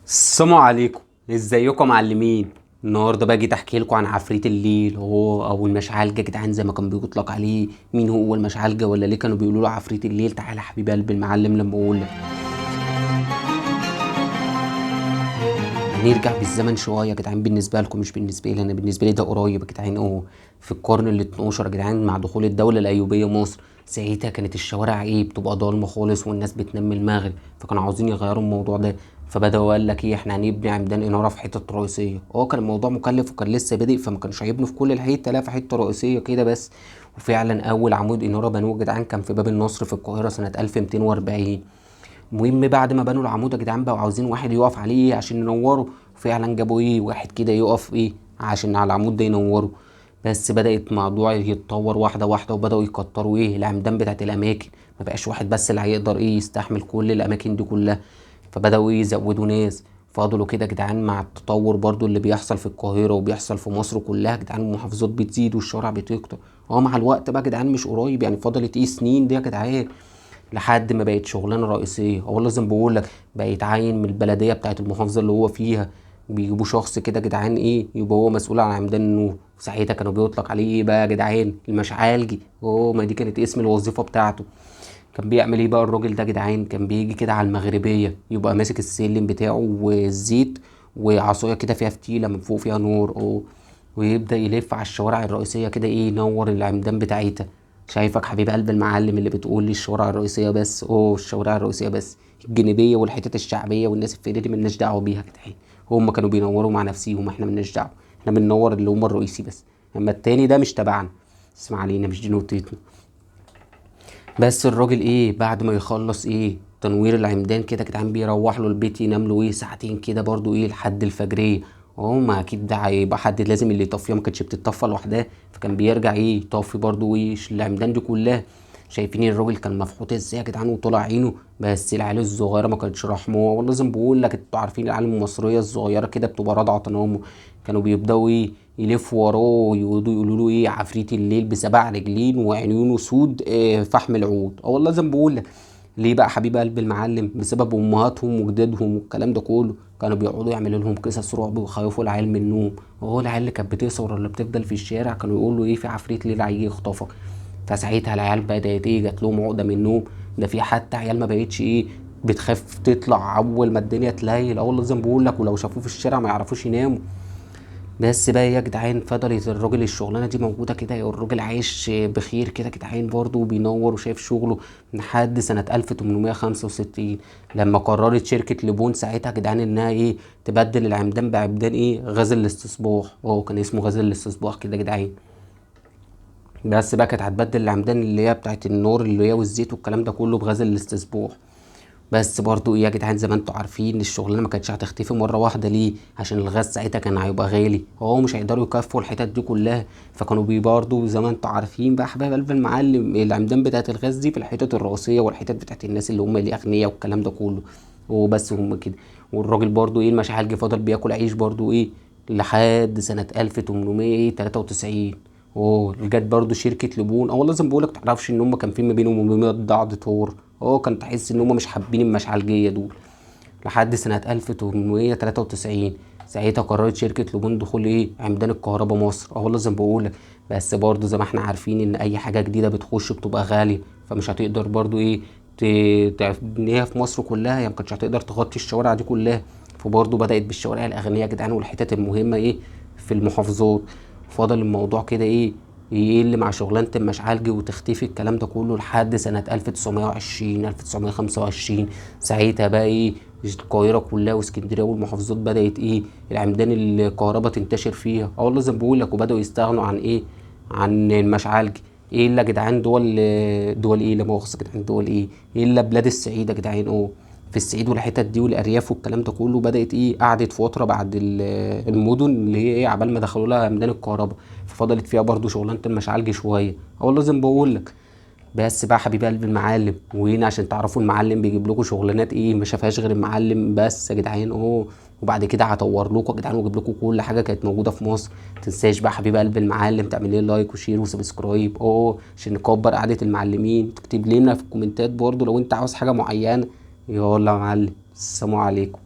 السلام عليكم. ازيكم معلمين؟ النهارده بقى جيت احكي لكم عن عفريت الليل، هو او المشعلجه يا جدعان زي ما كان بيطلق عليه. مين هو المشعلجه، ولا ليه كانوا بيقولوا له عفريت الليل؟ تعالى يا حبيب قلب المعلم لما اقول لك. هنرجع بالزمن شويه يا جدعان، بالنسبه لكم مش بالنسبه لي انا، بالنسبه لي ده قريب يا جدعان. في القرن ال 12 يا جدعان، مع دخول الدوله الايوبيه مصر. ساعتها كانت الشوارع بتبقى ضلمه خالص والناس بتنام من المغرب، فكانوا عاوزين يغيروا الموضوع ده. فبداوا قال لك احنا هنبني عمدان اناره في حته رئيسيه. كان الموضوع مكلف وكان لسه بادئ، فما كانش هيبنوا في كل الحته، لا في حته رئيسيه كده بس. وفعلا اول عمود اناره بنوه يا جدعان كان في باب النصر في القاهره سنه 1240. المهم بعد ما بنوا العمود يا جدعان بقوا عاوزين واحد يقف عليه عشان ينوره. فعلا جابوا واحد كده يقف عشان على العمود ده ينوره. بس بدأت الموضوع يتطور واحدة واحدة، وبدأوا يكتروا العمدان بتاعت الأماكن. ما بقاش واحد بس اللي هيقدر يستحمل كل الأماكن دي كلها. فبدأوا يزودوا ناس. فضلوا كده يا جدعان مع التطور برضو اللي بيحصل في القاهرة وبيحصل في مصر كلها يا جدعان، المحافظات بتزيد والشوارع بتكتر. مع الوقت بقى يا جدعان مش قريب، يعني فضلت سنين دي يا جدعان لحد ما بقت شغلانه رئيسيه. هو لازم بقول لك بقى يتعين من البلديه بتاعت المحافظه اللي هو فيها. بيجيبوا شخص كده يا جدعان يبقى هو مسؤول عن عمدان النور. ساعتها كانوا بيطلق عليه بقى يا جدعان؟ المشعالجي. ما دي كانت اسم الوظيفه بتاعته. كان بيعمل بقى الراجل ده يا جدعان؟ كان بيجي كده على المغربيه، يبقى ماسك السلم بتاعه والزيت وعصايه كده فيها فتيله من فوق فيها نور ويبدأ يلف على الشوارع الرئيسية كده ينور العمدان بتاعتها. شايفك حبيب قلب المعلم اللي بتقول لي الشوارع الرئيسية بس. الشوارع الرئيسية بس، الجانبية والحتت الشعبية والناس الفقيرة دي ملناش دعوة بيها يا جدعان. هم كانوا بينوروا مع نفسيهم، احنا ملناش دعوة. احنا بننور اللي هم الرئيسي بس. اما التاني ده مش تبعنا. اسمع علينا، مش دي نقطتنا. بس الراجل بعد ما يخلص تنوير العمدان كده يا جدعان بيروح له البيت ينام له ساعتين كده برضو لحد الفجرية. ما اكيد ده هيبقى حد لازم اللي يطفيها، ما كانتش بتتطفى لوحدها. فكان بيرجع يطفي برضو العمدان دي كلها. شايفين الراجل كان مفحوط ازاي يا جدعان وطلع عينه؟ بس العيال الصغيره ما كانتش رحمه. والله لازم بقول لك، انتوا عارفين العيال المصريه الصغيره كده بتبقى راضعه تنامه. كانوا بيبداوا يلفوا وراه ويقعدوا يقولوا له عفريت الليل بسبع رجلين وعيونه سود فحم العود. والله لازم بقول لك. ليه بقى حبيب قلب المعلم؟ بسبب امهاتهم وجدادهم والكلام ده كله. كانوا بيقعدوا يعملوا لهم قصص رعب ويخوفوا العيال من النوم. العيال اللي كانت بتسهر ولا بتفضل في الشارع كانوا يقولوا في عفريت ليل هيجي يخطفك. فساعتها العيال بدأت جات لهم عقدة من النوم. ده في حتى عيال ما بقتش بتخاف تطلع اول ما الدنيا تليل. لازم بقول لك، ولو شافوه في الشارع ما يعرفوش يناموا. بس بقى يا جدعان فضلت الراجل الشغلانه دي موجوده كده، والراجل عايش بخير كده يا جدعان برضه، وبينور وشايف شغله لحد سنه 1865. لما قررت شركه ليبون ساعتها يا جدعان انها تبدل العمدان بعمدان غاز الاستصباح. كان اسمه غاز الاستصباح كده يا جدعان. بس بقى كانت هتبدل العمدان اللي هي بتاعت النور اللي هي والزيت والكلام ده كله بغاز الاستصباح. بس برضو يا جدعان زي ما انتوا عارفين الشغلانه ما كانتش هتختفي مره واحده. ليه؟ عشان الغاز ساعتها كان هيبقى غالي، مش هيقدروا يكفوا الحتت دي كلها. فكانوا برضو زي ما انتوا عارفين بقى حبايب قلب المعلم، العمدان بتاعت الغاز دي في الحتت الرئيسيه والحتت بتاعت الناس اللي هم الاغنياء والكلام ده كله. وبس هم كده. والراجل برضو المشاعل فضل بياكل عيش برضو لحد سنه 1893. جت برضو شركه لبون. لازم بقولك تعرفش ان هم كان في ما بينهم وبين بعض طور. كان تحس ان هم مش حابين المشعلجيه دول. لحد سنه 1893 ساعتها قررت شركه لوبون دخول عمدان الكهرباء مصر. لازم بقولك. بس برضو زي ما احنا عارفين ان اي حاجه جديده بتخش بتبقى غاليه. فمش هتقدر برضو تبنيها في مصر كلها، يعني ما كانتش هتقدر تغطي الشوارع دي كلها. فبرضو بدات بالشوارع الاغنياء يا جدعان والحتت المهمه في المحافظات. فضل الموضوع كده يقل مع شغلانة المشعلجي وتختفي الكلام ده كله لحد سنة 1920 1925. ساعتها بقى القاهرة كلها واسكندرية والمحافظات بدأت العمدان الكهرباء تنتشر فيها. والله زي ما بقول لك، وبدأوا يستغنوا عن عن المشعلجي. الا يا جدعان دول لا مؤاخذة يا جدعان، دول الا بلاد الصعيد يا جدعان. في الصعيد والحتت دي والارياف والكلام ده كله بدات قعدت فتره بعد المدن اللي هي عبال ما دخلوا لها ميدان الكهرباء. ففضلت فيها برضو شغلانه المشعلجي شويه. لازم بقول لك. بس بقى حبيب قلب المعلم، وهنا عشان تعرفوا المعلم بيجيب لكم شغلانات ما شافهاش غير المعلم بس يا جدعان. وبعد كده هطور لكم يا جدعان واجيب لكم كل حاجه كانت موجوده في مصر. تنساش بقى حبيب قلب المعلم تعمل لي لايك وشير وسبسكرايب عشان نكبر قعده المعلمين. تكتب لنا في الكومنتات برضو لو انت عاوز حاجه معينه. يلا يا معلم، السلام عليكم.